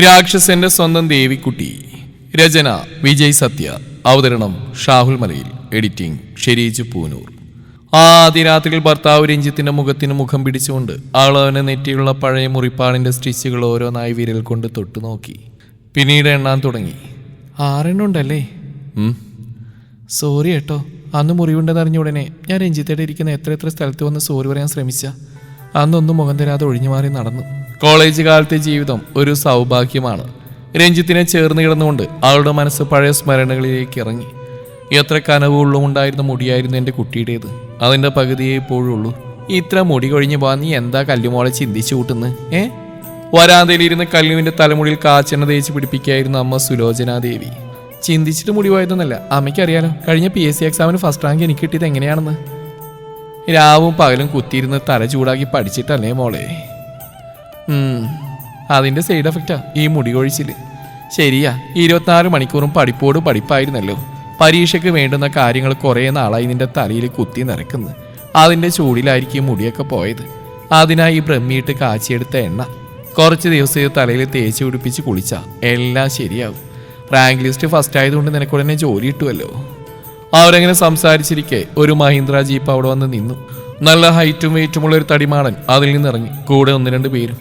രാക്ഷസന്റെ സ്വന്തം ദേവിക്കുട്ടി. രചന വിജയ് സത്യ. അവതരണം ഷാഹുൽ മലയിൽ. എഡിറ്റിംഗ് ഷെരീജ് പൂനൂർ. ആദ്യ രാത്രിയിൽ ഭർത്താവ് രഞ്ജിത്തിന്റെ മുഖത്തിന് മുഖം പിടിച്ചുകൊണ്ട് അവളവനെ നെറ്റിയുള്ള പഴയ മുറിപ്പാടിന്റെ സ്റ്റിച്ചുകൾ ഓരോന്നായി വിരൽ കൊണ്ട് തൊട്ടു നോക്കി. പിന്നീട് എണ്ണാൻ തുടങ്ങി. 6 ഉണ്ടല്ലേ? സോറി കേട്ടോ, അന്ന് മുറിവുണ്ടെന്നറിഞ്ഞ ഉടനെ ഞാൻ രഞ്ജിത്തേടെ ഇരിക്കുന്ന എത്ര സ്ഥലത്ത് വന്ന് സോറി പറയാൻ ശ്രമിച്ച. അന്നൊന്നും മുഖം തരാതെ ഒഴിഞ്ഞു മാറി നടന്നു. കോളേജ് കാലത്തെ ജീവിതം ഒരു സൗഭാഗ്യമാണ്. രഞ്ജിത്തിനെ ചേർന്ന് കിടന്നുകൊണ്ട് അവളുടെ മനസ്സ് പഴയ സ്മരണകളിലേക്ക് ഇറങ്ങി. എത്ര കനവുള്ളുമുണ്ടായിരുന്ന മുടിയായിരുന്നു എൻ്റെ കുട്ടിയുടേത്. അതിൻ്റെ പകുതിയേ ഇപ്പോഴുള്ളൂ. ഇത്ര മുടി കൊഴിഞ്ഞു പോകാൻ നീ എന്താ കല്ലുമോളെ ചിന്തിച്ചു കൂട്ടുന്നു? വരാന്തയിലിരുന്ന് കല്ലുവിൻ്റെ തലമുടിയിൽ കാച്ചെണ്ണ തേച്ച് പിടിപ്പിക്കുകയായിരുന്നു അമ്മ സുലോചനാദേവി. ചിന്തിച്ചിട്ട് മുടി പോയതെന്നല്ല, അമ്മയ്ക്കറിയാലോ കഴിഞ്ഞ PSC എക്സാമിന് ഫസ്റ്റ് റാങ്ക് എനിക്ക് കിട്ടിയത് എങ്ങനെയാണെന്ന്. രാവും പകലും കുത്തിയിരുന്ന് തല ചൂടാക്കി പഠിച്ചിട്ടല്ലേ മോളെ? അതിൻ്റെ സൈഡ് എഫക്റ്റാ ഈ മുടി കൊഴിച്ചിൽ. ശരിയാ, 24 മണിക്കൂറും പഠിപ്പോട് പഠിപ്പായിരുന്നല്ലോ. പരീക്ഷയ്ക്ക് വേണ്ടുന്ന കാര്യങ്ങൾ കുറേ നാളായി നിന്റെ തലയിൽ കുത്തി നിറയ്ക്കുന്നു. അതിൻ്റെ ചൂടിലായിരിക്കും മുടിയൊക്കെ പോയത്. അതിനായി ബ്രഹ്മിയിട്ട് കാച്ചിയെടുത്ത എണ്ണ കുറച്ച് ദിവസം തലയിൽ തേച്ച് പിടിപ്പിച്ച് കുളിച്ചാൽ എല്ലാം ശരിയാവും. റാങ്ക് ലിസ്റ്റ് ഫസ്റ്റ് ആയതുകൊണ്ട് നിനക്കുടനെ ജോലി കിട്ടുമല്ലോ. അവരങ്ങനെ സംസാരിച്ചിരിക്കെ ഒരു മഹീന്ദ്ര ജീപ്പ് അവിടെ വന്ന് നിന്നു. നല്ല ഹൈറ്റും വെയിറ്റുമുള്ള ഒരു തടിമാടൻ അതിൽ നിന്നിറങ്ങി, കൂടെ 1-2 പേരും.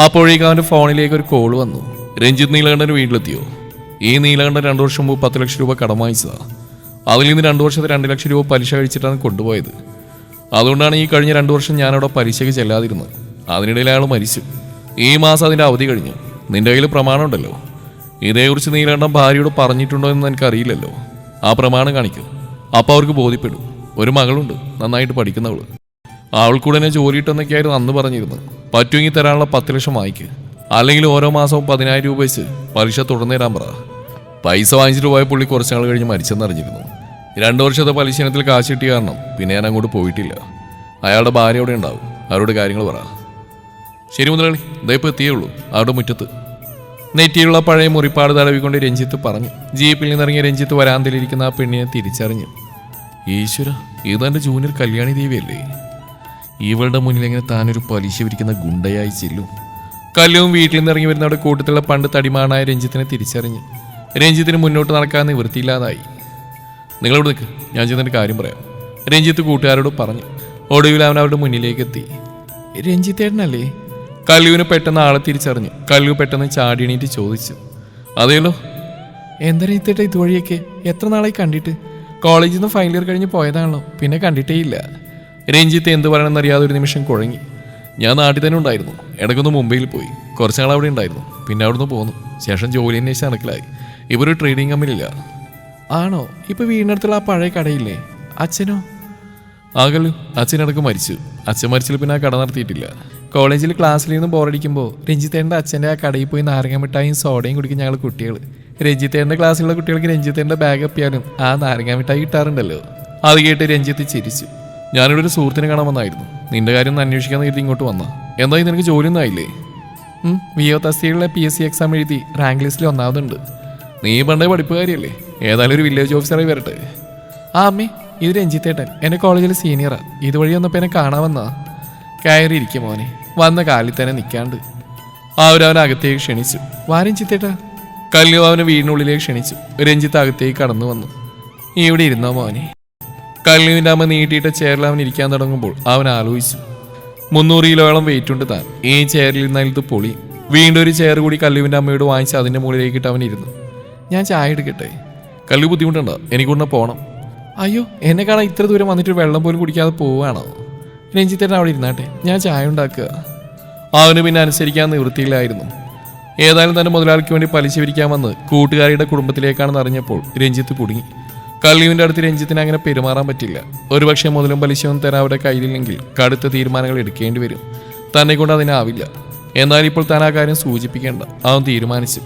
അപ്പോഴേക്കും അവൻ്റെ ഫോണിലേക്ക് ഒരു കോൾ വന്നു. രഞ്ജിത്ത് നീലകണ്ഠന് വീട്ടിലെത്തിയോ? ഈ നീലകണ്ഠൻ 2 വർഷം മുമ്പ് 10 ലക്ഷം രൂപ കടം വാങ്ങിച്ചതാ. അതിൽ നിന്ന് 2 വർഷത്തെ 2 ലക്ഷം രൂപ പലിശ കഴിച്ചിട്ടാണ് കൊണ്ടുപോയത്. അതുകൊണ്ടാണ് ഈ കഴിഞ്ഞ 2 വർഷം ഞാനവിടെ പലിശയ്ക്ക് ചെല്ലാതിരുന്നത്. അതിനിടയിൽ അയാൾ മരിച്ചു. ഈ മാസം അതിൻ്റെ അവധി കഴിഞ്ഞു. നിന്റെ കയ്യിൽ പ്രമാണം ഉണ്ടല്ലോ. ഇതേക്കുറിച്ച് നീലകണ്ഠൻ ഭാര്യയോട് പറഞ്ഞിട്ടുണ്ടോ എന്ന് എനിക്കറിയില്ലല്ലോ. ആ പ്രമാണം കാണിക്കും. അപ്പോൾ അവർക്ക് ബോധ്യപ്പെടും. ഒരു മകളുണ്ട്, നന്നായിട്ട് പഠിക്കുന്നവള്. അവൾക്കൂടെ ജോലി ഇട്ടെന്നൊക്കെയായിരുന്നു അന്ന് പറഞ്ഞിരുന്നത്. പറ്റുമെങ്കിൽ തരാനുള്ള 10 ലക്ഷം വാങ്ങിക്ക്. അല്ലെങ്കിൽ ഓരോ മാസവും 10,000 രൂപ വെച്ച് പലിശ തുടർന്നു തരാൻ പറ. പൈസ വാങ്ങിച്ചിട്ട് പോയ പുള്ളി കുറച്ച് നാൾ കഴിഞ്ഞ് മരിച്ചെന്നറിഞ്ഞിരുന്നു. 2 വർഷത്തെ പലിശ ഇനത്തിൽ കാശ് കിട്ടിയ കാരണം പിന്നെ ഞാൻ അങ്ങോട്ട് പോയിട്ടില്ല. അയാളുടെ ഭാര്യ അവിടെ ഉണ്ടാവും. അവരോട് കാര്യങ്ങൾ പറ. ശരി മുതലാളി, ഇതേപ്പോൾ എത്തിയേ ഉള്ളൂ. അവരുടെ മുറ്റത്ത്. നെറ്റിയുള്ള പഴയ മുറിപ്പാട് തടവിക്കൊണ്ട് രഞ്ജിത്ത് പറഞ്ഞു. ജീപ്പിൽ നിന്നിറങ്ങിയ രഞ്ജിത്ത് വരാന്തയിലിരിക്കുന്ന ആ പെണ്ണിനെ തിരിച്ചറിഞ്ഞു. ഈശ്വര, ഇതെൻ്റെ ജൂനിയർ കല്യാണി ദേവിയല്ലേ? ഇവളുടെ മുന്നിൽ എങ്ങനെ താനൊരു പലിശ വിരിക്കുന്ന ഗുണ്ടയായി ചെല്ലും? കല്ലുവും വീട്ടിൽ നിന്ന് ഇറങ്ങി വരുന്നവരുടെ കൂട്ടത്തിലുള്ള പണ്ട് തടിമാനായ രഞ്ജിത്തിനെ തിരിച്ചറിഞ്ഞു. രഞ്ജിത്തിന് മുന്നോട്ട് നടക്കാൻ നിവൃത്തിയില്ലാതായി. നിങ്ങളോട് നിൽക്ക്, ഞാൻ ചെന്നിട്ട് കാര്യം പറയാം. രഞ്ജിത്ത് കൂട്ടുകാരോട് പറഞ്ഞു. ഒടുവിൽ അവൻ അവരുടെ മുന്നിലേക്ക് എത്തി. രഞ്ജിത്തേട്ടനല്ലേ? കല്ലുവിന് പെട്ടെന്ന് ആളെ തിരിച്ചറിഞ്ഞു. കല്ലു പെട്ടെന്ന് ചാടിയണീറ്റ് ചോദിച്ചു. അതേല്ലോ. എന്താ രഞ്ജിത്തേട്ട ഇതുവഴിയൊക്കെ? എത്ര നാളായി കണ്ടിട്ട്? കോളേജിൽ നിന്ന് ഫൈനൽ ഇയർ കഴിഞ്ഞ് പോയതാണല്ലോ, പിന്നെ കണ്ടിട്ടേ ഇല്ല. രഞ്ജിത്ത് എന്ത് പറയണമെന്നറിയാതെ ഒരു നിമിഷം കുഴങ്ങി. ഞാൻ നാട്ടിൽ തന്നെ ഉണ്ടായിരുന്നു. ഇടയ്ക്കൊന്ന് മുംബൈയിൽ പോയി. കുറച്ച് നാൾ അവിടെ ഉണ്ടായിരുന്നു. പിന്നെ അവിടുന്ന് പോന്നു. ശേഷം ജോലി അന്വേഷിച്ച് നടക്കലായി. ഇവരൊരു ട്രേഡിംഗ് കമ്പനിയില്ല. ആണോ? ഇപ്പൊ വീടിനടുത്തുള്ള ആ പഴയ കടയില്ലേ? അച്ഛനോ? ആകല്ലു, അച്ഛനടക്കം മരിച്ചു. അച്ഛൻ മരിച്ചിൽ പിന്നെ ആ കട നടത്തിയിട്ടില്ല. കോളേജിൽ ക്ലാസ്സിൽ നിന്ന് ബോറടിക്കുമ്പോൾ രഞ്ജിത്തേൻ്റെ അച്ഛൻ്റെ ആ കടയിൽ പോയി നാരങ്ങ മിഠായും സോഡയും കുടിക്കും ഞങ്ങൾ കുട്ടികൾ. രഞ്ജിത്തേൻ്റെ ക്ലാസ്സിലുള്ള കുട്ടികൾക്ക് രഞ്ജിത്തേൻ്റെ ബാഗ് അപ്പിയാലും ആ നാരങ്ങ മിഠായി കിട്ടാറുണ്ടല്ലോ. അത് കേട്ട് രഞ്ജിത്ത് ചിരിച്ചു. ഞാനിവിടെ ഒരു സുഹൃത്തിനെ കാണാൻ വന്നായിരുന്നു. നിന്റെ കാര്യം ഒന്ന് അന്വേഷിക്കാൻ കരുതി ഇങ്ങോട്ട് വന്നാ. എന്തായി, നിനക്ക് ജോലിയൊന്നും ആയില്ലേ? VO തസ്തികയിലെ PSC എക്സാം എഴുതി റാങ്ക് ലിസ്റ്റിൽ 1ാമതുണ്ട്. നീ പണ്ടേ പഠിപ്പുകാരിയല്ലേ? ഏതായാലും ഒരു വില്ലേജ് ഓഫീസറായി വരട്ടെ. ആ അമ്മേ, ഇത് രഞ്ജിത്തേട്ടൻ, എൻ്റെ കോളേജിലെ സീനിയറാ. ഇതുവഴി വന്നപ്പോൾ എന്നെ കാണാൻ വന്നാ. കയറിയിരിക്കും മോനെ, വന്ന കാലിൽ തന്നെ നിൽക്കാണ്ട്. അവരവനെ അകത്തേക്ക് ക്ഷണിച്ചു. വാ രഞ്ജിത്തേട്ടാ. കല്ലു അവനെ വീടിനുള്ളിലേക്ക് ക്ഷണിച്ചു. രഞ്ജിത്ത് അകത്തേക്ക് കടന്നു വന്നു. ഇവിടെ ഇരുന്നോ മോനെ. കല്ലുവിൻ്റെ അമ്മ നീട്ടിയിട്ട ചെയറിൽ അവൻ ഇരിക്കാൻ തുടങ്ങുമ്പോൾ അവൻ ആലോചിച്ചു. 300 കിലോയോളം വെയിറ്റ് ഉണ്ട് താൻ. ഈ ചെയറിൽ നിന്നത് പൊളി. വീണ്ടും ഒരു ചെയർ കൂടി കല്ലുവിൻ്റെ അമ്മയോട് വാങ്ങിച്ച് അതിൻ്റെ മുകളിലേക്കിട്ട് അവൻ ഇരുന്നു. ഞാൻ ചായ എടുക്കട്ടെ? കല്ലു ബുദ്ധിമുട്ടുണ്ടോ? എനിക്കൊന്ന് പോകണം. അയ്യോ, എന്നെ കാണാൻ ഇത്ര ദൂരം വന്നിട്ട് വെള്ളം പോലും കുടിക്കാതെ പോവുകയാണോ? രഞ്ജിത്തേട്ടൻ അവിടെ ഇരുന്നാട്ടെ, ഞാൻ ചായ ഉണ്ടാക്കുക. അവന് പിന്നെ അനുസരിക്കാൻ നിവൃത്തിയില്ലായിരുന്നു. ഏതായാലും തൻ്റെ മുതലാളിക്ക് വേണ്ടി പലിശ വിരിക്കാൻ വന്ന് കൂട്ടുകാരിയുടെ കുടുംബത്തിലേക്കാണെന്ന് അറിഞ്ഞപ്പോൾ രഞ്ജിത്ത് കുടുങ്ങി. കല്ലുവിൻ്റെ അടുത്ത് രഞ്ജിത്തിന് അങ്ങനെ പെരുമാറാൻ പറ്റില്ല. ഒരുപക്ഷെ മുതലും പലിശയൊന്നും തരാൻ അവരുടെ കയ്യിലില്ലെങ്കിൽ കടുത്ത തീരുമാനങ്ങൾ എടുക്കേണ്ടി വരും. തന്നെ കൊണ്ട് അതിനാവില്ല. എന്നാൽ ഇപ്പോൾ താൻ ആ കാര്യം സൂചിപ്പിക്കേണ്ട അവൻ തീരുമാനിച്ചു.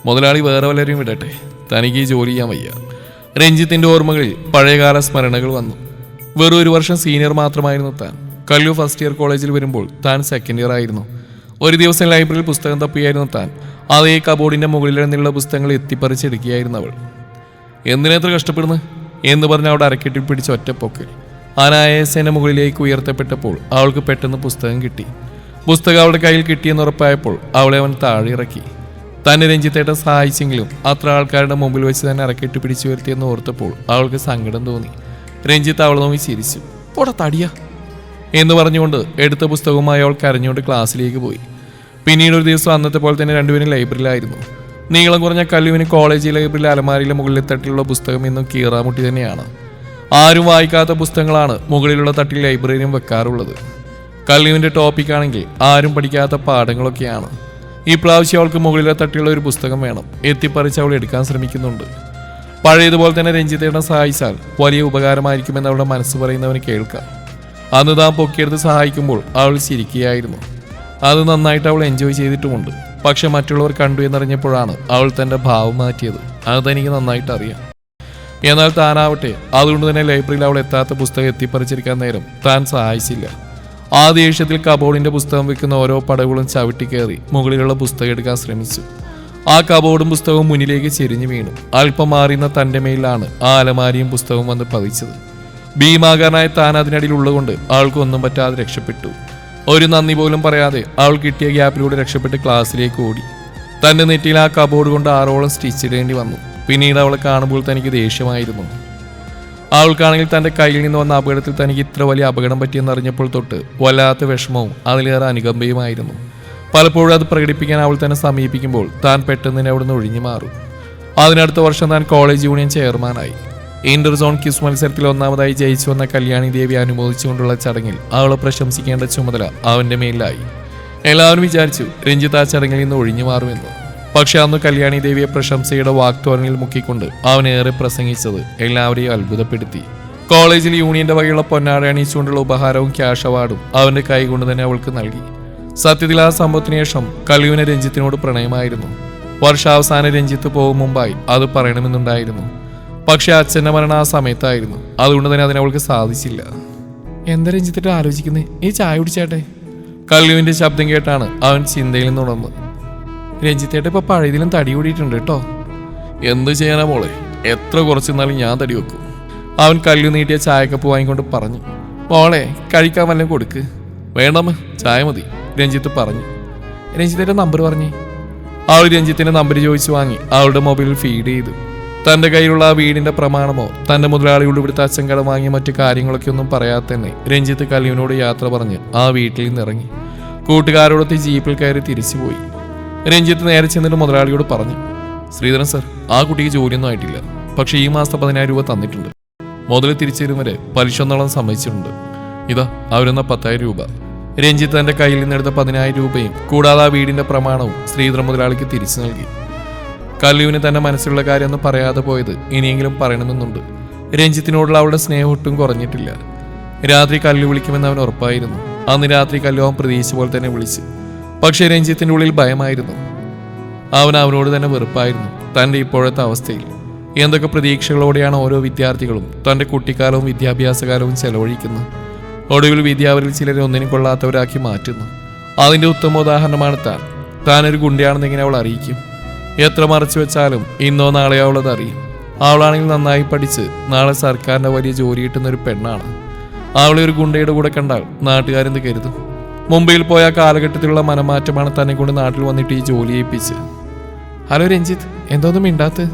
മുതലാളി വേറെ വല്ലവരെയും വിടട്ടെ, തനിക്ക് ഈ ജോലി ചെയ്യാൻ വയ്യ. രഞ്ജിത്തിൻ്റെ ഓർമ്മകളിൽ പഴയകാല സ്മരണകൾ വന്നു. വെറും 1 വർഷം സീനിയർ മാത്രമായിരുന്നു താൻ. കല്ലു ഫസ്റ്റ് ഇയർ കോളേജിൽ വരുമ്പോൾ താൻ സെക്കൻഡ് ഇയർ ആയിരുന്നു. ഒരു ദിവസം ലൈബ്രറിയിൽ പുസ്തകം തപ്പിയായിരുന്നു താൻ. അതേ കബോർഡിൻ്റെ മുകളിൽ നിന്നുള്ള പുസ്തകങ്ങൾ എത്തിപ്പറിച്ചെടുക്കുകയായിരുന്നു അവൾ. എന്തിനെത്ര കഷ്ടപ്പെടുന്നു എന്ന് പറഞ്ഞ് അവിടെ അരക്കെട്ടി പിടിച്ച ഒറ്റപ്പൊക്കൽ. അനായാസേന മുകളിലേക്ക് ഉയർത്തപ്പെട്ടപ്പോൾ അവൾക്ക് പെട്ടെന്ന് പുസ്തകം കിട്ടി. പുസ്തകം അവളുടെ കയ്യിൽ കിട്ടിയെന്ന് ഉറപ്പായപ്പോൾ അവളെ അവൻ താഴെ ഇറക്കി. തന്നെ രഞ്ജിത്തേട്ട സഹായിച്ചെങ്കിലും അത്ര ആൾക്കാരുടെ മുമ്പിൽ വെച്ച് തന്നെ ഇറക്കിയിട്ട് പിടിച്ചു വരുത്തിയെന്ന് ഓർത്തപ്പോൾ അവൾക്ക് സങ്കടം തോന്നി. രഞ്ജിത്ത് അവളെ നോക്കി ചിരിച്ചു. പോടാ തടിയ എന്ന് പറഞ്ഞുകൊണ്ട് എടുത്ത പുസ്തകവുമായി അവൾ കരഞ്ഞുകൊണ്ട് ക്ലാസ്സിലേക്ക് പോയി. പിന്നീട് ഒരു ദിവസം അന്നത്തെ പോലെ തന്നെ രണ്ടുപേരും ലൈബ്രറിയിലായിരുന്നു. നീളം കുറഞ്ഞ കല്ലുവിന് കോളേജ് ലൈബ്രറിയിലെ അലമാരിയിലെ മുകളിലെ തട്ടിലുള്ള പുസ്തകം ഇന്നും കീറാമുട്ടി തന്നെയാണ്. ആരും വായിക്കാത്ത പുസ്തകങ്ങളാണ് മുകളിലുള്ള തട്ടിൽ ലൈബ്രറിയും വെക്കാറുള്ളത്. കല്ലുവിൻ്റെ ടോപ്പിക്കാണെങ്കിൽ ആരും പഠിക്കാത്ത പാഠങ്ങളൊക്കെയാണ്. ഈ പ്രാവശ്യം അവൾക്ക് മുകളിലെ തട്ടിലുള്ള ഒരു പുസ്തകം വേണം. എത്തിപ്പറിച്ച് അവൾ എടുക്കാൻ ശ്രമിക്കുന്നുണ്ട്. പഴയതുപോലെ തന്നെ രഞ്ജിത്തേട്ടൻ സഹായിച്ചാൽ വലിയ ഉപകാരമായിരിക്കുമെന്ന് അവളുടെ മനസ്സ് പറയുന്നവന് കേൾക്കാം. അന്ന് താൻ പൊക്കിയെടുത്ത് സഹായിക്കുമ്പോൾ അവൾ ചിരിക്കുകയായിരുന്നു. അത് നന്നായിട്ട് അവൾ എൻജോയ് ചെയ്തിട്ടുമുണ്ട്. പക്ഷെ മറ്റുള്ളവർ കണ്ടു എന്നറിഞ്ഞപ്പോഴാണ് അവൾ തൻ്റെ ഭാവം മാറ്റിയത്. അത് തനിക്ക് നന്നായിട്ട് അറിയാം. എന്നാൽ താനാവട്ടെ അതുകൊണ്ട് തന്നെ ലൈബ്രറിയിൽ അവൾ എത്താത്ത പുസ്തകം എത്തിപ്പറിച്ചെടുക്കാൻ നേരം താൻ സഹായിച്ചില്ല. ആ ദേഷ്യത്തിൽ കബോർഡിന്റെ പുസ്തകം വെക്കുന്ന ഓരോ പടവുകളും ചവിട്ടിക്കയറി മുകളിലുള്ള പുസ്തകം എടുക്കാൻ ശ്രമിച്ചു. ആ കബോർഡും പുസ്തകവും മുന്നിലേക്ക് ചെരിഞ്ഞു വീണു. അല്പം മാറിയുന്ന തൻ്റെ മേലിലാണ് ആ അലമാരിയും പുസ്തകവും വന്ന് പതിച്ചത്. ഭീമാകാരനായ താൻ അതിനടിയിൽ ഉള്ളതുകൊണ്ട് അവൾക്കൊന്നും പറ്റാതെ രക്ഷപ്പെട്ടു. ഒരു നന്ദി പോലും പറയാതെ അവൾ കിട്ടിയ ഗ്യാപ്പിലൂടെ രക്ഷപ്പെട്ട് ക്ലാസ്സിലേക്ക് ഓടി. തൻ്റെ നെറ്റിയിൽ ആ കബോർഡ് കൊണ്ട് 6 ഓളം സ്റ്റിച്ച് ഇടേണ്ടി വന്നു. പിന്നീട് അവളെ കാണുമ്പോൾ തനിക്ക് ദേഷ്യമായിരുന്നു. അവൾക്കാണെങ്കിൽ തൻ്റെ കയ്യിൽ നിന്ന് വന്ന അപകടത്തിൽ തനിക്ക് ഇത്ര വലിയ അപകടം പറ്റിയെന്നറിഞ്ഞപ്പോൾ തൊട്ട് വല്ലാത്ത വിഷമവും അതിലേറെ അനുകമ്പയുമായിരുന്നു. പലപ്പോഴും അത് പ്രകടിപ്പിക്കാൻ അവൾ തന്നെ സമീപിക്കുമ്പോൾ താൻ പെട്ടെന്ന് തന്നെ അവിടെ നിന്ന് ഒഴിഞ്ഞു മാറും. അതിനടുത്ത വർഷം താൻ കോളേജ് യൂണിയൻ ചെയർമാനായി. ഇന്റർ സോൺ ക്വിസ് മത്സരത്തിൽ ഒന്നാമതായി ജയിച്ചു വന്ന കല്യാണി ദേവി അനുമോദിച്ചുകൊണ്ടുള്ള ചടങ്ങിൽ അവളെ പ്രശംസിക്കേണ്ട ചുമതല അവൻ്റെ മേലിലായി. എല്ലാവരും വിചാരിച്ചു രഞ്ജിത്ത് ആ ചടങ്ങിൽ നിന്ന് ഒഴിഞ്ഞു മാറുമെന്ന്. പക്ഷെ അന്ന് കല്യാണി ദേവിയെ പ്രശംസയുടെ വാക്തോരണിൽ മുക്കിക്കൊണ്ട് അവനേറെ പ്രസംഗിച്ചത് എല്ലാവരെയും അത്ഭുതപ്പെടുത്തി. കോളേജിൽ യൂണിയന്റെ വകയുള്ള പൊന്നാട അണിയിച്ചുകൊണ്ടുള്ള ഉപഹാരവും ക്യാഷ് അവാർഡും അവന്റെ കൈകൊണ്ട് തന്നെ അവൾക്ക് നൽകി. സത്യത്തിൽ ആ സംഭവത്തിന് ശേഷം കല്യുവിന് രഞ്ജിത്തിനോട് പ്രണയമായിരുന്നു. വർഷാവസാനം രഞ്ജിത്ത് പോകും മുമ്പായി അത് പറയണമെന്നുണ്ടായിരുന്നു. പക്ഷെ അച്ഛന്റെ മരണം ആ സമയത്തായിരുന്നു. അതുകൊണ്ട് തന്നെ അതിനവൾക്ക് സാധിച്ചില്ല. എന്താ രഞ്ജിത്തിട്ട് ആലോചിക്കുന്നേ? ഈ ചായ കുടിച്ചാട്ടെ. കല്യുവിന്റെ ശബ്ദം കേട്ടാണ് അവൻ ചിന്തയിൽ നിന്നുണർന്നത്. രഞ്ജിത്തേട്ട ഇപ്പൊ പഴയതിലും തടി കൂടിയിട്ടുണ്ട് കേട്ടോ. എന്ത് ചെയ്യാനാ മോളെ, എത്ര കുറച്ചെന്നാലും ഞാൻ തടി വെക്കും. അവൻ കല്ലു നീട്ടിയ ചായക്കപ്പ് വാങ്ങിക്കൊണ്ട് പറഞ്ഞു. മോളെ കഴിക്കാൻ വല്ലതും കൊടുക്ക്. വേണ്ടമ്മ, ചായ മതി, രഞ്ജിത്ത് പറഞ്ഞു. രഞ്ജിത്തേട്ട നമ്പർ പറഞ്ഞേ. അവൾ രഞ്ജിത്തിന്റെ നമ്പർ ചോദിച്ചു വാങ്ങി അവളുടെ മൊബൈലിൽ ഫീഡ് ചെയ്തു. തന്റെ കയ്യിലുള്ള ആ വീടിന്റെ പ്രമാണമോ തന്റെ മുതലാളിയോട് ഇവിടുത്തെ അച്ഛൻ കടം വാങ്ങിയ മറ്റു കാര്യങ്ങളൊക്കെ ഒന്നും പറയാതെ തന്നെ രഞ്ജിത്ത് കല്യുവിനോട് യാത്ര പറഞ്ഞ് ആ വീട്ടിൽ നിന്ന് ഇറങ്ങി. കൂട്ടുകാരോടൊത്ത് ജീപ്പിൽ കയറി തിരിച്ചുപോയി. രഞ്ജിത്ത് നേരെ ചെന്നിട്ട് മുതലാളിയോട് പറഞ്ഞു. ശ്രീധരൻ സർ, ആ കുട്ടിക്ക് ജോലിയൊന്നും ആയിട്ടില്ല. പക്ഷെ ഈ മാസത്തെ 10,000 രൂപ തന്നിട്ടുണ്ട്. മുതൽ തിരിച്ചു തരും വരെ പലിശ ഒന്നോളം സമ്മതിച്ചിട്ടുണ്ട്. ഇതാ അവരെന്ന 10,000 രൂപ. രഞ്ജിത്ത് തന്റെ കയ്യിൽ നിന്നെടുത്ത 10,000 രൂപയും കൂടാതെ ആ വീടിന്റെ പ്രമാണവും ശ്രീധരൻ മുതലാളിക്ക് തിരിച്ചു നൽകി. കല്ലുവിന് തന്റെ മനസ്സിലുള്ള കാര്യം ഒന്നും പറയാതെ പോയത് ഇനിയെങ്കിലും പറയണമെന്നുണ്ട്. രഞ്ജിത്തിനോടുള്ള അവളുടെ സ്നേഹം ഒട്ടും കുറഞ്ഞിട്ടില്ല. രാത്രി കല്ലു വിളിക്കുമെന്ന് അവൻ ഉറപ്പായിരുന്നു. അന്ന് രാത്രി കല്ലു അവൻ പ്രതീക്ഷിച്ച പോലെ തന്നെ വിളിച്ചു. പക്ഷേ രഞ്ജിത്തിന്റെ ഉള്ളിൽ ഭയമായിരുന്നു. അവനോട് തന്നെ വെറുപ്പായിരുന്നു. തൻ്റെ ഇപ്പോഴത്തെ അവസ്ഥയിൽ എന്തൊക്കെ പ്രതീക്ഷകളോടെയാണ് ഓരോ വിദ്യാർത്ഥികളും തൻ്റെ കുട്ടിക്കാലവും വിദ്യാഭ്യാസകാലവും ചെലവഴിക്കുന്നത്. ഒടുവിൽ വിദ്യാവരിൽ ചിലരെ ഒന്നിനും കൊള്ളാത്തവരാക്കി മാറ്റുന്നു. അതിൻ്റെ ഉത്തമ ഉദാഹരണമാണ് താനൊരു ഗുണ്ടയാണെന്ന് എങ്ങനെ അവൾ അറിയിക്കും? എത്ര മറച്ചു വെച്ചാലും ഇന്നോ നാളെയോ അവളത് അറിയും. അവളാണെങ്കിൽ നന്നായി പഠിച്ച് നാളെ സർക്കാരിൻ്റെ വലിയ ജോലി കിട്ടുന്ന ഒരു പെണ്ണാണ്. അവളെ ഒരു ഗുണ്ടയുടെ കൂടെ കണ്ടാൽ നാട്ടുകാരെന്ത് കരുതും? മുംബൈയിൽ പോയ കാലഘട്ടത്തിലുള്ള മനമാറ്റമാണ് തന്നെ കൊണ്ട് നാട്ടിൽ വന്നിട്ട് ഈ ജോലി ഏൽപ്പിച്ച്. ഹലോ രഞ്ജിത്ത്, എന്തോന്നും മിണ്ടാത്ത്?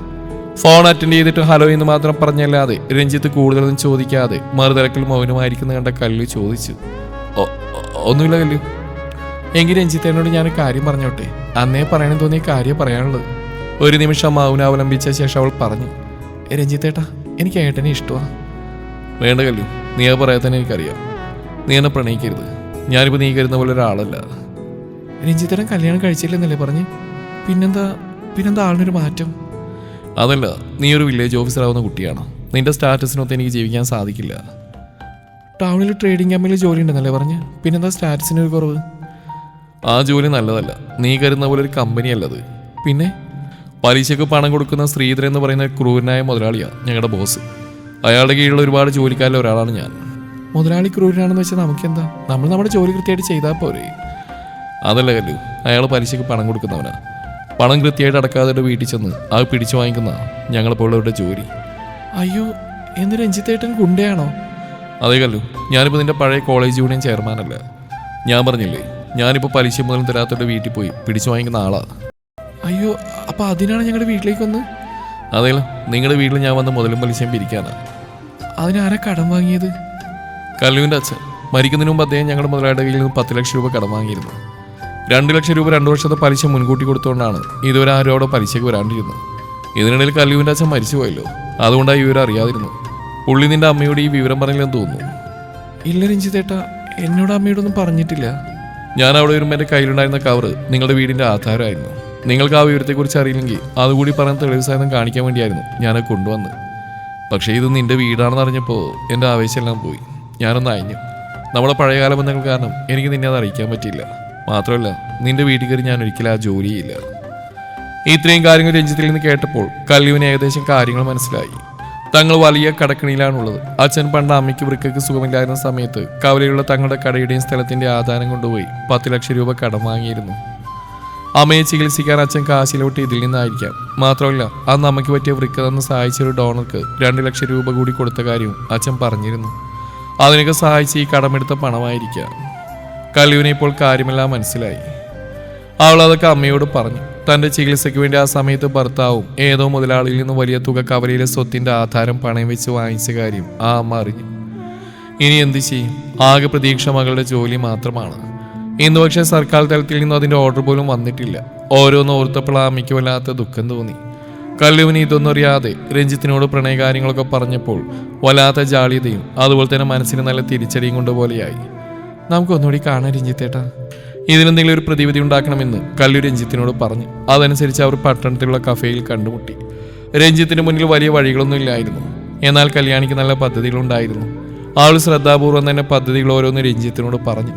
ഫോൺ അറ്റൻഡ് ചെയ്തിട്ട് ഹലോ എന്ന് മാത്രം പറഞ്ഞല്ലാതെ രഞ്ജിത്ത് കൂടുതലൊന്നും ചോദിക്കാതെ മറുതലക്കിൽ മൗനമായിരിക്കുന്ന കണ്ട കല്ലു ചോദിച്ചു. ഒന്നുമില്ല കല്ലു. എങ്കിൽ രഞ്ജിത്തേനോട് ഞാൻ കാര്യം പറഞ്ഞോട്ടെ? അന്നേ പറയണമെന്ന് തോന്നിയ കാര്യം പറയാനുള്ളത്. ഒരു നിമിഷം മൗനം അവലംബിച്ച ശേഷം അവൾ പറഞ്ഞു. രഞ്ജിത്തേട്ടാ, എനിക്ക് ഏട്ടനെ ഇഷ്ടമാണ്. വേണ്ട കല്ലു, നീ അത് പറയാൻ തന്നെ എനിക്കറിയാം. നീ എന്നെ പ്രണയിക്കരുത്. ഞാനിപ്പോൾ നീ കരുതുന്ന പോലെ ഒരാളല്ല. രഞ്ജിത്തേട്ടൻ കല്യാണം കഴിച്ചില്ലെന്നല്ലേ പറഞ്ഞ്? പിന്നെന്താ ആളിനൊരു മാറ്റം? അതല്ല, നീ ഒരു വില്ലേജ് ഓഫീസർ ആവുന്ന കുട്ടിയാണ്. നിന്റെ സ്റ്റാറ്റസിനൊത്ത് എനിക്ക് ജീവിക്കാൻ സാധിക്കില്ല. ടൗണിൽ ട്രേഡിംഗ് കമ്പനിയിൽ ജോലി ഉണ്ടെന്നല്ലേ പറഞ്ഞ്? പിന്നെന്താ സ്റ്റാറ്റസിനൊരു കുറവ്? ആ ജോലി നല്ലതല്ല. നീ കരുതുന്ന പോലെ ഒരു കമ്പനി അല്ലത്. പിന്നെ പലിശക്ക് പണം കൊടുക്കുന്ന ശ്രീധരൻ എന്ന് പറയുന്ന ക്രൂരനായ മുതലാളിയാണ് ഞങ്ങളുടെ ബോസ്. അയാളുടെ കീഴിലുള്ള ഒരുപാട് ജോലിക്കാരിൽ ഒരാളാണ് ഞാൻ. മുതലാളി ക്രൂരനാണെന്ന് വെച്ചാൽ നമുക്കെന്താ? നമ്മൾ നമ്മുടെ ജോലി കൃത്യമായിട്ട് ചെയ്താൽ പോരെ? അതല്ല കല്ലു, അയാൾ പലിശക്ക് പണം കൊടുക്കുന്നവനാ. പണം കൃത്യമായിട്ട് അടക്കാതെ വീട്ടിൽ ചെന്ന് അത് പിടിച്ചു വാങ്ങിക്കുന്ന ഞങ്ങളെപ്പോലുള്ളവരുടെ ജോലി. അയ്യോ, എന്ന് രഞ്ജിത്തേട്ടൻ ഗുണ്ടയാണോ? അതേ കല്ലു, ഞാനിപ്പോൾ നിന്റെ പഴയ കോളേജ് യൂണിയൻ ചെയർമാനല്ല. ഞാൻ പറഞ്ഞില്ലേ, ഞാനിപ്പോൾ പലിശ മുതലും തരാത്തവരുടെ വീട്ടിൽ പോയി പിടിച്ചു വാങ്ങിക്കുന്ന ആളാ. അയ്യോ, അപ്പം അതിനാണ് ഞങ്ങളുടെ വീട്ടിലേക്ക് വന്ന്? അതേല്ലോ, നിങ്ങളുടെ വീട്ടിൽ ഞാൻ വന്ന് മുതലും പലിശയും പിരിക്കാനാണ്. അതിനാരാ കടം വാങ്ങിയത്? കല്ലുവിൻ്റെ അച്ഛൻ. മരിക്കുന്നതിന് മുമ്പ് അദ്ദേഹം ഞങ്ങളുടെ മുതലാളിയുടെ കയ്യിൽ നിന്ന് 10 ലക്ഷം രൂപ കടം വാങ്ങിയിരുന്നു. 2 ലക്ഷം രൂപ 2 വർഷത്തെ പലിശ മുൻകൂട്ടി കൊടുത്തുകൊണ്ടാണ് ഇതുവരെ ആരും അവിടെ പലിശയ്ക്ക് വരാണ്ടിരുന്നത്. ഇതിനിടയിൽ കല്ലുവിൻ്റെ അച്ഛൻ മരിച്ചുപോയല്ലോ, അതുകൊണ്ടാണ് ഈ വിവരം അറിയാതിരുന്നു. പുള്ളി നിന്റെ അമ്മയോട് ഈ വിവരം പറഞ്ഞില്ലെന്ന് തോന്നുന്നു. ഇല്ല രഞ്ജിത്തേട്ടാ, എന്നോട് അമ്മയോടൊന്നും പറഞ്ഞിട്ടില്ല. ഞാൻ അവിടെ വരുമ്പോൾ എൻ്റെ കയ്യിലുണ്ടായിരുന്ന കവറ് നിങ്ങളുടെ വീടിൻ്റെ ആധാരമായിരുന്നു. നിങ്ങൾക്ക് ആ വിവരത്തെക്കുറിച്ച് അറിയില്ലെങ്കിൽ അതുകൂടി പറഞ്ഞ തെളിവ് സാധനം കാണിക്കാൻ വേണ്ടിയായിരുന്നു ഞാനത് കൊണ്ടുവന്ന്. പക്ഷേ ഇത് നിന്റെ വീടാണെന്ന് അറിഞ്ഞപ്പോൾ എൻ്റെ ആവേശമെല്ലാം പോയി. ഞാനൊന്ന് അയഞ്ഞു. നമ്മുടെ പഴയകാല ബന്ധങ്ങൾ കാരണം എനിക്ക് നിന്നെ അത് അറിയിക്കാൻ പറ്റിയില്ല. മാത്രമല്ല, നിന്റെ വീട്ടിൽ കയറി ഞാൻ ഒരിക്കലും ആ ജോലിയില്ല. ഇത്രയും കാര്യങ്ങൾ രഞ്ജിത്തിൽ നിന്ന് കേട്ടപ്പോൾ കല്ലുവിന് ഏകദേശം കാര്യങ്ങൾ മനസ്സിലായി. തങ്ങൾ വലിയ കടക്കണിയിലാണുള്ളത്. അച്ഛൻ പണ്ട് അമ്മയ്ക്ക് വൃക്കയ്ക്ക് സുഖമില്ലായിരുന്ന സമയത്ത് കവലയിലുള്ള തങ്ങളുടെ കടയുടെയും സ്ഥലത്തിന്റെ ആധാരം കൊണ്ടുപോയി 10 ലക്ഷം രൂപ കടം വാങ്ങിയിരുന്നു. അമ്മയെ ചികിത്സിക്കാൻ അച്ഛൻ കാശിലോട്ട് ഇതിൽ നിന്നായിരിക്കാം. മാത്രമല്ല, അന്ന് അമ്മയ്ക്ക് പറ്റിയ വൃക്ക തന്ന് സഹായിച്ച ഒരു ഡോണർക്ക് 2 ലക്ഷം രൂപ കൂടി കൊടുത്ത കാര്യവും അച്ഛൻ പറഞ്ഞിരുന്നു. അതിനൊക്കെ സഹായിച്ച് ഈ കടമെടുത്ത പണമായിരിക്കാം. കല്ലുവിനെ ഇപ്പോൾ കാര്യമെല്ലാം മനസ്സിലായി. അവൾ അതൊക്കെ അമ്മയോട് പറഞ്ഞു. തന്റെ ചികിത്സയ്ക്ക് വേണ്ടി ആ സമയത്ത് ഭർത്താവും ഏതോ മുതലാളിയിൽ നിന്ന് വലിയ തുക കവലയിലെ സ്വത്തിന്റെ ആധാരം പണയം വെച്ച് വാങ്ങിച്ച കാര്യം ആ അമ്മ അറിഞ്ഞു. ഇനി എന്ത് ചെയ്യും? ആകെ പ്രതീക്ഷ മകളുടെ ജോലി മാത്രമാണ്. ഇന്ന് പക്ഷേ സർക്കാർ തലത്തിൽ നിന്നും അതിന്റെ ഓർഡർ പോലും വന്നിട്ടില്ല. ഓരോന്ന് ഓർത്തപ്പോൾ ആ അമ്മയ്ക്ക് വല്ലാത്ത ദുഃഖം തോന്നി. കല്ലുവിന് ഇതൊന്നും അറിയാതെ രഞ്ജിത്തിനോട് പ്രണയകാര്യങ്ങളൊക്കെ പറഞ്ഞപ്പോൾ വല്ലാത്ത ജാള്യതയും അതുപോലെ തന്നെ മനസ്സിന് നല്ല തിരിച്ചടിയും കൊണ്ടുപോലെയായി. നമുക്കൊന്നുകൂടി കാണാൻ രഞ്ജിത്തേട്ടാ, ഇതിനെന്തെങ്കിലും ഒരു പ്രതിവിധി ഉണ്ടാക്കണമെന്ന് കല്ലു രഞ്ജിത്തിനോട് പറഞ്ഞു. അതനുസരിച്ച് അവർ പട്ടണത്തിലുള്ള കഫേയിൽ കണ്ടുമുട്ടി. രഞ്ജിത്തിന് മുന്നിൽ വലിയ വഴികളൊന്നും ഇല്ലായിരുന്നു. എന്നാൽ കല്യാണിക്ക് നല്ല പദ്ധതികളുണ്ടായിരുന്നു. അവൾ ശ്രദ്ധാപൂർവം തന്നെ പദ്ധതികൾ ഓരോന്ന് രഞ്ജിത്തിനോട് പറഞ്ഞു.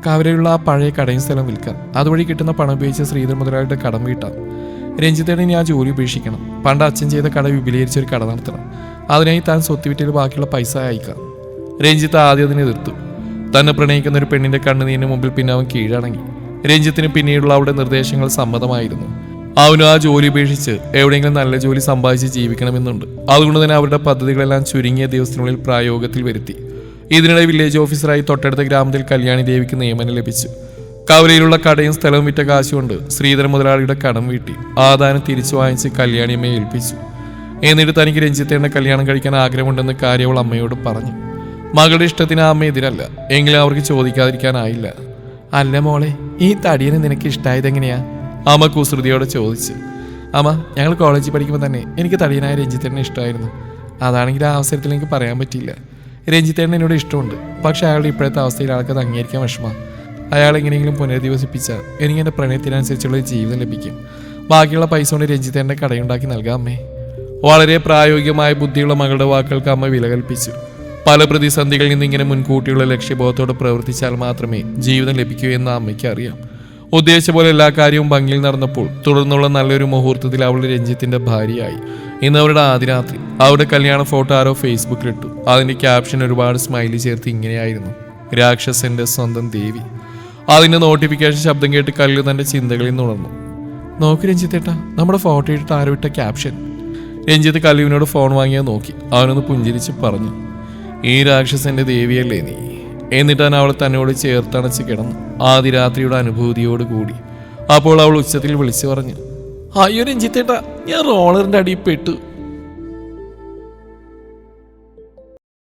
കവലയിലുള്ള ആ പഴയ കടയും സ്ഥലം വിൽക്കാം. അതുവഴി കിട്ടുന്ന പണം ഉപയോഗിച്ച് ശ്രീധർ മുതലാളിയുടെ കടം വീട്ടാം. രഞ്ജിത്തേട്ടൻ ഇനി ആ ജോലി ഉപേക്ഷിക്കണം. പണ്ട് അച്ഛൻ ചെയ്ത കട വിപുലീകരിച്ചൊരു കട നടത്തണം. അതിനായി താൻ സ്വത്ത് വിറ്റിൽ ബാക്കിയുള്ള പൈസ അയക്കാം. രഞ്ജിത്ത് ആദ്യം അതിനെ എതിർത്തു. തന്നെ പ്രണയിക്കുന്ന ഒരു പെണ്ണിന്റെ കണ്ണുനീരിന് മുമ്പിൽ പിന്നെ അവൻ കീഴടങ്ങി. രഞ്ജിത്തിന് പിന്നീടുള്ള അവരുടെ നിർദ്ദേശങ്ങൾ സമ്മതമായിരുന്നു. അവനും ആ ജോലി ഉപേക്ഷിച്ച് എവിടെയെങ്കിലും നല്ല ജോലി സമ്പാദിച്ച് ജീവിക്കണമെന്നുണ്ട്. അതുകൊണ്ട് തന്നെ അവരുടെ പദ്ധതികളെല്ലാം ചുരുങ്ങിയ ദിവസത്തിനുള്ളിൽ പ്രായോഗത്തിൽ വരുത്തി. ഇതിനിടെ വില്ലേജ് ഓഫീസറായി തൊട്ടടുത്ത ഗ്രാമത്തിൽ കല്യാണി ദേവിക്ക് നിയമനം ലഭിച്ചു. കവലയിലുള്ള കടയും സ്ഥലവും വിറ്റ കാശുകൊണ്ട് ശ്രീധര മുതലാളിയുടെ കടം വീട്ടി ആദാനം തിരിച്ചു വാങ്ങിച്ച് കല്യാണിയമ്മയെ ഏൽപ്പിച്ചു. എന്നിട്ട് തനിക്ക് രഞ്ജിത്തേണ്ട കല്യാണം കഴിക്കാൻ ആഗ്രഹമുണ്ടെന്ന് കാര്യം അവൾ അമ്മയോട് പറഞ്ഞു. മകളുടെ ഇഷ്ടത്തിന് അമ്മ എതിരല്ല, എങ്കിലും അവർക്ക് ചോദിക്കാതിരിക്കാനായില്ല. അല്ല മോളെ, ഈ തടിയന് നിനക്ക് ഇഷ്ടമായത് എങ്ങനെയാ? അമ്മ കുസൃതിയോടെ ചോദിച്ചു. അമ്മ, ഞങ്ങൾ കോളേജിൽ പഠിക്കുമ്പോൾ തന്നെ എനിക്ക് തടിയനായ രഞ്ജിത്തേട്ടനെ ഇഷ്ടമായിരുന്നു. അതാണെങ്കിൽ ആ അവസരത്തിൽ എനിക്ക് പറയാൻ പറ്റിയില്ല. രഞ്ജിത്തേട്ടൻ എന്നോട് ഇഷ്ടമുണ്ട്. പക്ഷെ അയാളുടെ ഇപ്പോഴത്തെ അവസ്ഥയിൽ ആൾക്കത് അംഗീകരിക്കാൻ വിഷമമാണ്. അയാൾ എങ്ങനെയെങ്കിലും പുനരധിവസിപ്പിച്ചാൽ എനിക്ക് എൻ്റെ പ്രണയത്തിനനുസരിച്ചുള്ള ജീവിതം ലഭിക്കും. ബാക്കിയുള്ള പൈസ കൊണ്ട് രഞ്ജിത്തേട്ടൻ്റെ കടയുണ്ടാക്കി നൽകാം അമ്മേ. വളരെ പ്രായോഗികമായ ബുദ്ധിയുള്ള മകളുടെ വാക്കുകൾക്ക് അമ്മ വില കൽപ്പിച്ചു. പല പ്രതിസന്ധികളിൽ നിന്ന് ഇങ്ങനെ മുൻകൂട്ടിയുള്ള ലക്ഷ്യബോധത്തോടെ പ്രവർത്തിച്ചാൽ മാത്രമേ ജീവിതം ലഭിക്കൂ എന്ന് അമ്മയ്ക്ക് അറിയാം. ഉദ്ദേശിച്ച പോലെ എല്ലാ കാര്യവും ഭംഗിയിൽ നടന്നപ്പോൾ തുടർന്നുള്ള നല്ലൊരു മുഹൂർത്തത്തിൽ അവൾ രഞ്ജിത്തിന്റെ ഭാര്യയായി. ഇന്ന് അവരുടെ ആദ്യ രാത്രി. അവരുടെ കല്യാണ ഫോട്ടോ ആരോ ഫേസ്ബുക്കിലിട്ടു. അതിന്റെ ക്യാപ്ഷൻ ഒരുപാട് സ്മൈലി ചേർത്ത് ഇങ്ങനെയായിരുന്നു: രാക്ഷസന്റെ സ്വന്തം ദേവി. അതിന്റെ നോട്ടിഫിക്കേഷൻ ശബ്ദം കേട്ട് കല്ലു തന്റെ ചിന്തകളിൽ നിന്ന് ഉണർന്നു. നോക്കി രഞ്ജിത്തേട്ടാ, നമ്മുടെ ഫോട്ടോ ഇട്ടിട്ട് ആരോ ഇട്ട ക്യാപ്ഷൻ. രഞ്ജിത്ത് കല്ലുവിനോട് ഫോൺ വാങ്ങിയാൽ നോക്കി. അവനൊന്ന് പുഞ്ചിരിച്ച് പറഞ്ഞു, ഈ രാക്ഷസന്റെ ദേവിയല്ലേ നീ? എന്നിട്ടാണ് അവൾ തന്നോട് ചേർത്തണച്ച് കിടന്നു ആദ്യ രാത്രിയുടെ അനുഭൂതിയോട് കൂടി. അപ്പോൾ അവൾ ഉച്ചത്തിൽ വിളിച്ചു പറഞ്ഞു, അയ്യോ രഞ്ജിത്തേട്ടാ, ഞാൻ റോളറിന്റെ അടിയിൽ പെട്ടു.